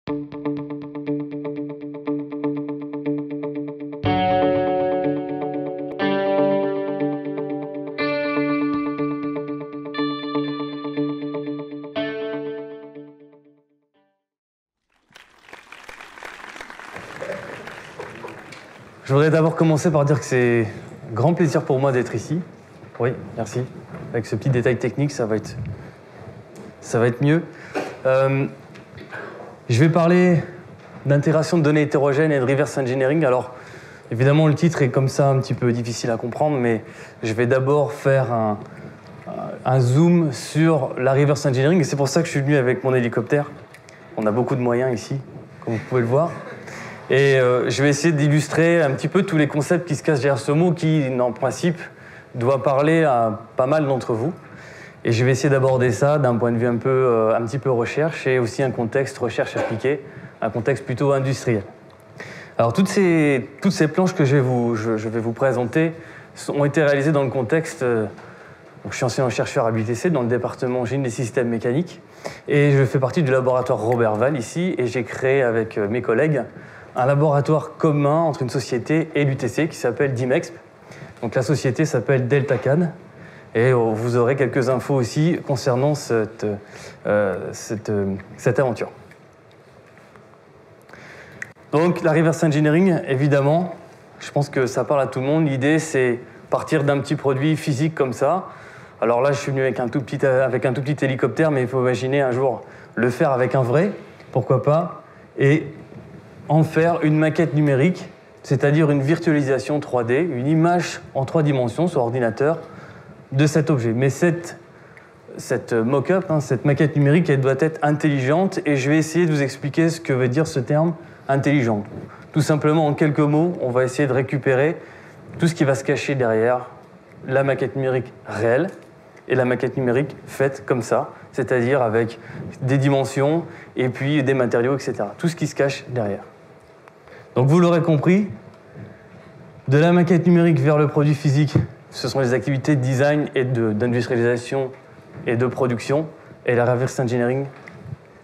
Je voudrais d'abord commencer par dire que c'est un grand plaisir pour moi d'être ici. Oui, merci. Avec ce petit détail technique, ça va être mieux. Je vais parler d'intégration de données hétérogènes et de reverse engineering. Alors, évidemment, le titre est comme ça un petit peu difficile à comprendre, mais je vais d'abord faire un zoom sur la reverse engineering. Et c'est pour ça que je suis venu avec mon hélicoptère. On a beaucoup de moyens ici, comme vous pouvez le voir. Et je vais essayer d'illustrer un petit peu tous les concepts qui se cachent derrière ce mot qui, en principe, doit parler à pas mal d'entre vous. Et je vais essayer d'aborder ça d'un point de vue un petit peu recherche et aussi un contexte recherche appliquée, un contexte plutôt industriel. Alors toutes ces planches que je vais vous présenter ont été réalisées dans le contexte. Je suis enseignant-chercheur à l'UTC dans le département génie des systèmes mécaniques et je fais partie du laboratoire Robert Val ici et j'ai créé avec mes collègues un laboratoire commun entre une société et l'UTC qui s'appelle DIMEXP. Donc la société s'appelle DeltaCAD et vous aurez quelques infos aussi concernant cette aventure. Donc la reverse engineering, évidemment, je pense que ça parle à tout le monde. L'idée, c'est partir d'un petit produit physique comme ça. Alors là, je suis venu avec un tout petit hélicoptère, mais il faut imaginer un jour le faire avec un vrai, pourquoi pas, et en faire une maquette numérique, c'est-à-dire une virtualisation 3D, une image en 3 dimensions sur ordinateur de cet objet. Mais cette mock-up, cette maquette numérique, elle doit être intelligente et je vais essayer de vous expliquer ce que veut dire ce terme intelligent. Tout simplement, en quelques mots, on va essayer de récupérer tout ce qui va se cacher derrière la maquette numérique réelle et la maquette numérique faite comme ça, c'est-à-dire avec des dimensions et puis des matériaux, etc. Tout ce qui se cache derrière. Donc vous l'aurez compris, de la maquette numérique vers le produit physique, ce sont les activités de design et d'industrialisation et de production, et la reverse engineering,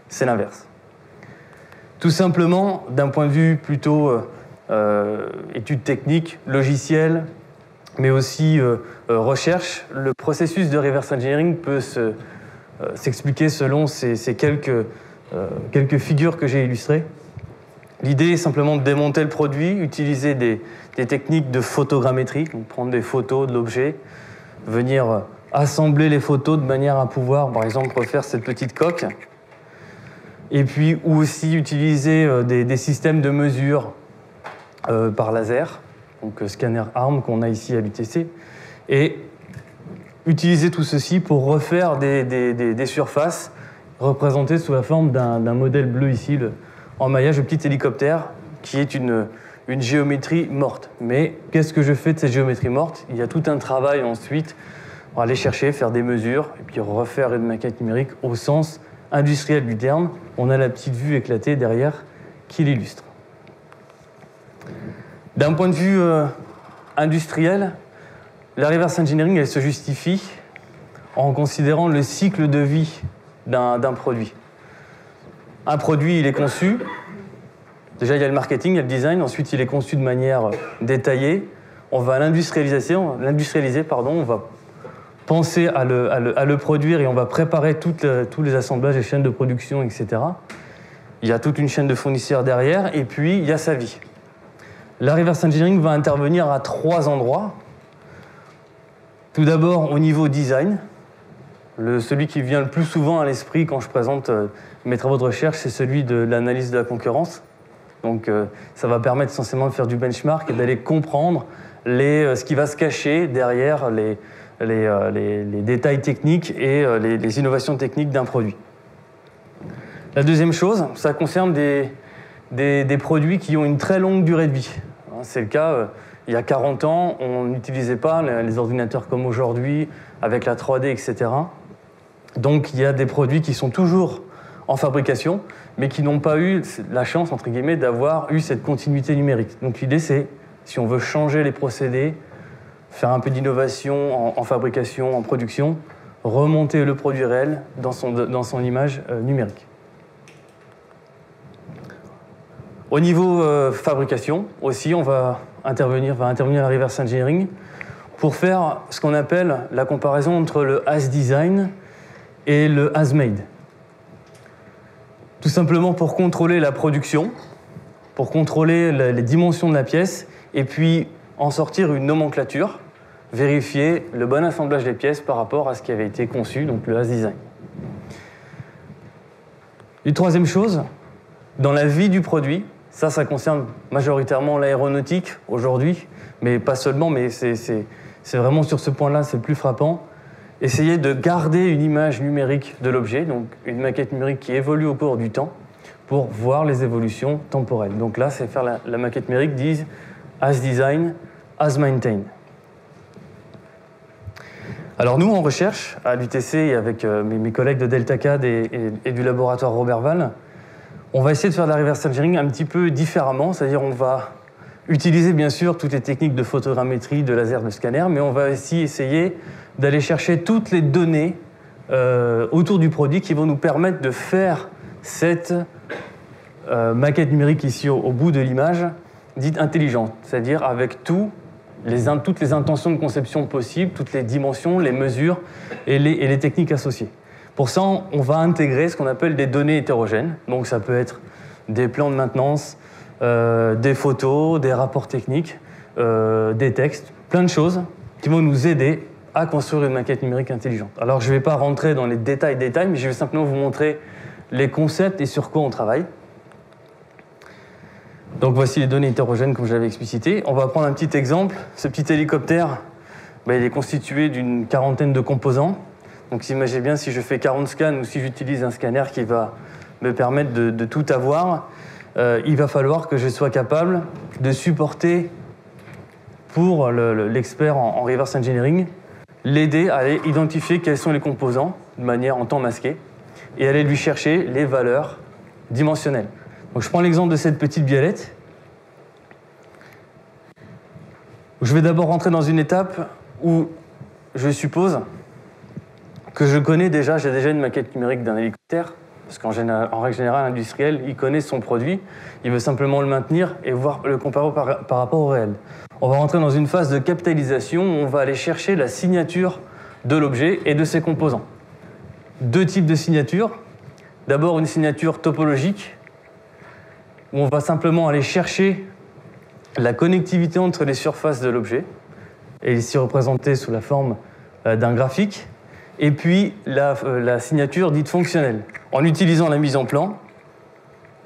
c'est l'inverse. Tout simplement, d'un point de vue plutôt études techniques, logicielles, mais aussi recherche, le processus de reverse engineering peut s'expliquer selon ces quelques figures que j'ai illustrées. L'idée est simplement de démonter le produit, utiliser des techniques de photogrammétrie, donc prendre des photos de l'objet, venir assembler les photos de manière à pouvoir, par exemple, refaire cette petite coque, et puis ou aussi utiliser des systèmes de mesure par laser, donc scanner ARM qu'on a ici à l'UTC, et utiliser tout ceci pour refaire des surfaces représentées sous la forme d'un modèle bleu ici, en maillage, le petit hélicoptère, qui est une géométrie morte. Mais qu'est-ce que je fais de cette géométrie morte? Il y a tout un travail ensuite pour aller chercher, faire des mesures, et puis refaire une maquette numérique au sens industriel du terme. On a la petite vue éclatée derrière qui l'illustre. D'un point de vue industriel, la reverse engineering, elle se justifie en considérant le cycle de vie d'un produit. Un produit, il est conçu. Déjà, il y a le marketing, il y a le design. Ensuite, il est conçu de manière détaillée. On va l'industrialiser, on va penser à le produire et on va préparer tous les assemblages et chaînes de production, etc. Il y a toute une chaîne de fournisseurs derrière et puis il y a sa vie. La reverse engineering va intervenir à 3 endroits. Tout d'abord, au niveau design. Celui qui vient le plus souvent à l'esprit quand je présente mes travaux de recherche, c'est celui de l'analyse de la concurrence. Donc ça va permettre essentiellement de faire du benchmark et d'aller comprendre ce qui va se cacher derrière les détails techniques et les innovations techniques d'un produit. La deuxième chose, ça concerne des produits qui ont une très longue durée de vie. C'est le cas, il y a 40 ans, on n'utilisait pas les ordinateurs comme aujourd'hui, avec la 3D, etc. Donc il y a des produits qui sont toujours en fabrication, mais qui n'ont pas eu la chance, entre guillemets, d'avoir eu cette continuité numérique. Donc l'idée, c'est, si on veut changer les procédés, faire un peu d'innovation en fabrication, en production, remonter le produit réel dans son image numérique. Au niveau fabrication aussi, va intervenir la reverse engineering pour faire ce qu'on appelle la comparaison entre le as design et le as made. Tout simplement pour contrôler la production, pour contrôler les dimensions de la pièce et puis en sortir une nomenclature, vérifier le bon assemblage des pièces par rapport à ce qui avait été conçu, donc le as design. Une troisième chose, dans la vie du produit, ça concerne majoritairement l'aéronautique aujourd'hui, mais pas seulement, mais c'est vraiment sur ce point-là, c'est le plus frappant. Essayer de garder une image numérique de l'objet, donc une maquette numérique qui évolue au cours du temps, pour voir les évolutions temporelles. Donc là, c'est faire la maquette numérique dise as design, as maintain. Alors nous, en recherche, à l'UTC et avec mes collègues de DeltaCAD et du laboratoire Robert Val, on va essayer de faire de la reverse engineering un petit peu différemment, c'est-à-dire on va utiliser bien sûr toutes les techniques de photogrammétrie, de laser, de scanner, mais on va aussi essayer d'aller chercher toutes les données autour du produit qui vont nous permettre de faire cette maquette numérique ici au bout de l'image, dite intelligente, c'est-à-dire avec toutes les intentions de conception possibles, toutes les dimensions, les mesures et les techniques associées. Pour ça, on va intégrer ce qu'on appelle des données hétérogènes. Donc ça peut être des plans de maintenance, des photos, des rapports techniques, des textes, plein de choses qui vont nous aider à construire une maquette numérique intelligente. Alors je ne vais pas rentrer dans les détails, mais je vais simplement vous montrer les concepts et sur quoi on travaille. Donc voici les données hétérogènes comme je l'avais explicité. On va prendre un petit exemple. Ce petit hélicoptère, il est constitué d'une quarantaine de composants. Donc imaginez bien si je fais 40 scans ou si j'utilise un scanner qui va me permettre de tout avoir, il va falloir que je sois capable de supporter pour l'expert en reverse engineering, l'aider à aller identifier quels sont les composants de manière en temps masqué et aller lui chercher les valeurs dimensionnelles. Donc je prends l'exemple de cette petite biellette. Je vais d'abord rentrer dans une étape où je suppose que j'ai déjà une maquette numérique d'un hélicoptère, parce qu'en règle générale, l'industriel, il connaît son produit, il veut simplement le maintenir et voir le comparer par rapport au réel. On va rentrer dans une phase de capitalisation où on va aller chercher la signature de l'objet et de ses composants. Deux types de signatures. D'abord une signature topologique, où on va simplement aller chercher la connectivité entre les surfaces de l'objet, et ici représentée sous la forme d'un graphique, et puis la signature dite fonctionnelle. En utilisant la mise en plan,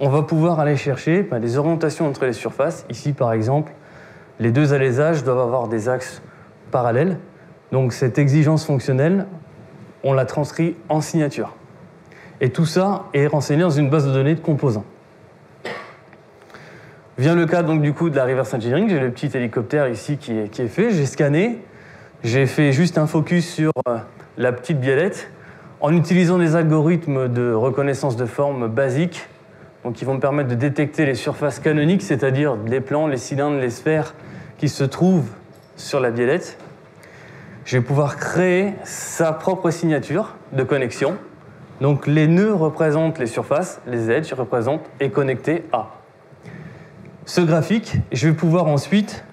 on va pouvoir aller chercher les orientations entre les surfaces. Ici, par exemple, les deux alaisages doivent avoir des axes parallèles. Donc cette exigence fonctionnelle, on la transcrit en signature. Et tout ça est renseigné dans une base de données de composants. Vient le cas donc du coup de la reverse engineering. J'ai le petit hélicoptère ici qui est fait. J'ai scanné. J'ai fait juste un focus sur la petite biellette en utilisant des algorithmes de reconnaissance de forme basiques, donc qui vont me permettre de détecter les surfaces canoniques, c'est-à-dire les plans, les cylindres, les sphères qui se trouvent sur la biellette. Je vais pouvoir créer sa propre signature de connexion. Donc les nœuds représentent les surfaces, les edges représentent et connectés à. Ce graphique, je vais pouvoir ensuite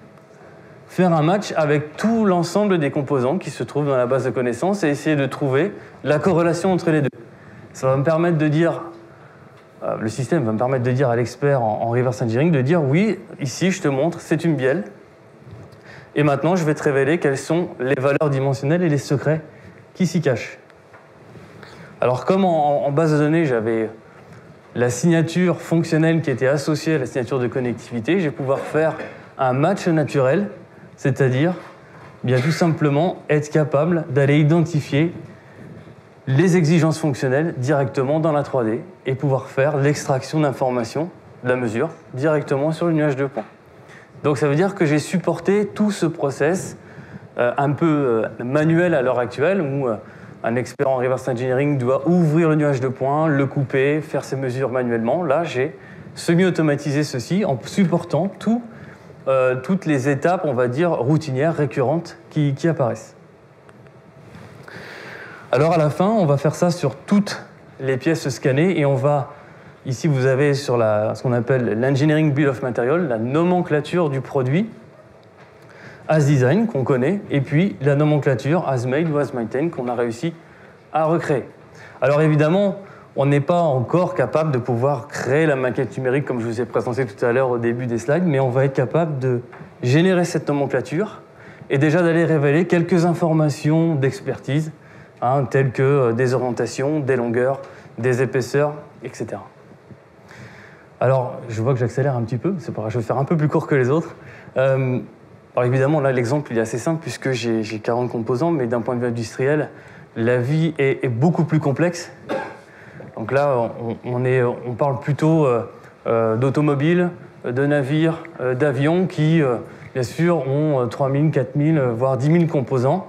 faire un match avec tout l'ensemble des composants qui se trouvent dans la base de connaissances et essayer de trouver la corrélation entre les deux. Ça va me permettre de dire, le système va me permettre de dire à l'expert en reverse engineering, de dire oui, ici je te montre, c'est une bielle. Et maintenant, je vais te révéler quelles sont les valeurs dimensionnelles et les secrets qui s'y cachent. Alors comme en base de données, j'avais la signature fonctionnelle qui était associée à la signature de connectivité, je vais pouvoir faire un match naturel, c'est-à-dire bien tout simplement être capable d'aller identifier les exigences fonctionnelles directement dans la 3D et pouvoir faire l'extraction d'informations de la mesure directement sur le nuage de points. Donc ça veut dire que j'ai supporté tout ce process un peu manuel à l'heure actuelle où un expert en reverse engineering doit ouvrir le nuage de points, le couper, faire ses mesures manuellement. Là, j'ai semi-automatisé ceci en supportant toutes les étapes, on va dire, routinières, récurrentes qui apparaissent. Alors à la fin, on va faire ça sur toutes les pièces scannées et on va Ici, vous avez sur ce qu'on appelle l'engineering bill of material, la nomenclature du produit, as design, qu'on connaît, et puis la nomenclature as made ou as maintained, qu'on a réussi à recréer. Alors évidemment, on n'est pas encore capable de pouvoir créer la maquette numérique comme je vous ai présenté tout à l'heure au début des slides, mais on va être capable de générer cette nomenclature et déjà d'aller révéler quelques informations d'expertise, telles que des orientations, des longueurs, des épaisseurs, etc. Alors, je vois que j'accélère un petit peu, c'est pas grave, je vais faire un peu plus court que les autres. Alors évidemment, là, l'exemple il est assez simple puisque j'ai 40 composants, mais d'un point de vue industriel, la vie est beaucoup plus complexe. Donc là, on parle plutôt d'automobiles, de navires, d'avions qui, bien sûr, ont 3000, 4000, voire 10 000 composants.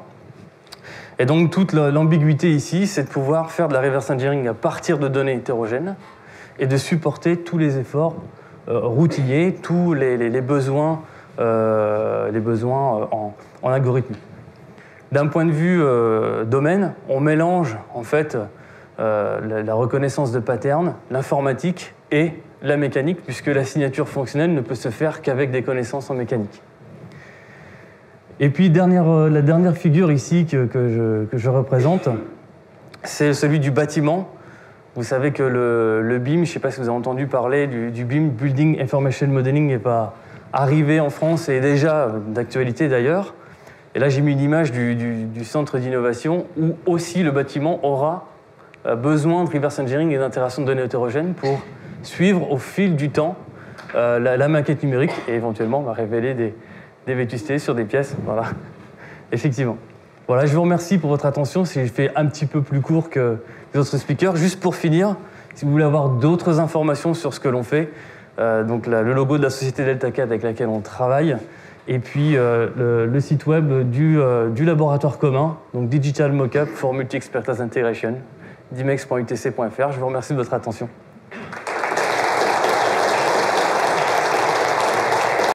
Et donc, toute l'ambiguïté ici, c'est de pouvoir faire de la reverse engineering à partir de données hétérogènes et de supporter tous les efforts routiniers, tous les besoins en algorithme. D'un point de vue domaine, on mélange en fait la reconnaissance de patterns, l'informatique et la mécanique, puisque la signature fonctionnelle ne peut se faire qu'avec des connaissances en mécanique. Et puis la dernière figure ici que je représente, c'est celui du bâtiment. Vous savez que le BIM, je ne sais pas si vous avez entendu parler du BIM, Building Information Modeling, n'est pas arrivé en France et est déjà d'actualité d'ailleurs. Et là, j'ai mis une image du centre d'innovation où aussi le bâtiment aura besoin de reverse engineering et d'intégration de données hétérogènes pour suivre au fil du temps la maquette numérique et éventuellement révéler des vétustés sur des pièces. Voilà, effectivement. Voilà, je vous remercie pour votre attention. J'ai fait un petit peu plus court que les autres speakers. Juste pour finir, si vous voulez avoir d'autres informations sur ce que l'on fait, donc le logo de la société Delta4 avec laquelle on travaille, et puis le site web du laboratoire commun, donc Digital Mockup for Multi-Expertise Integration, dimex.utc.fr. Je vous remercie de votre attention.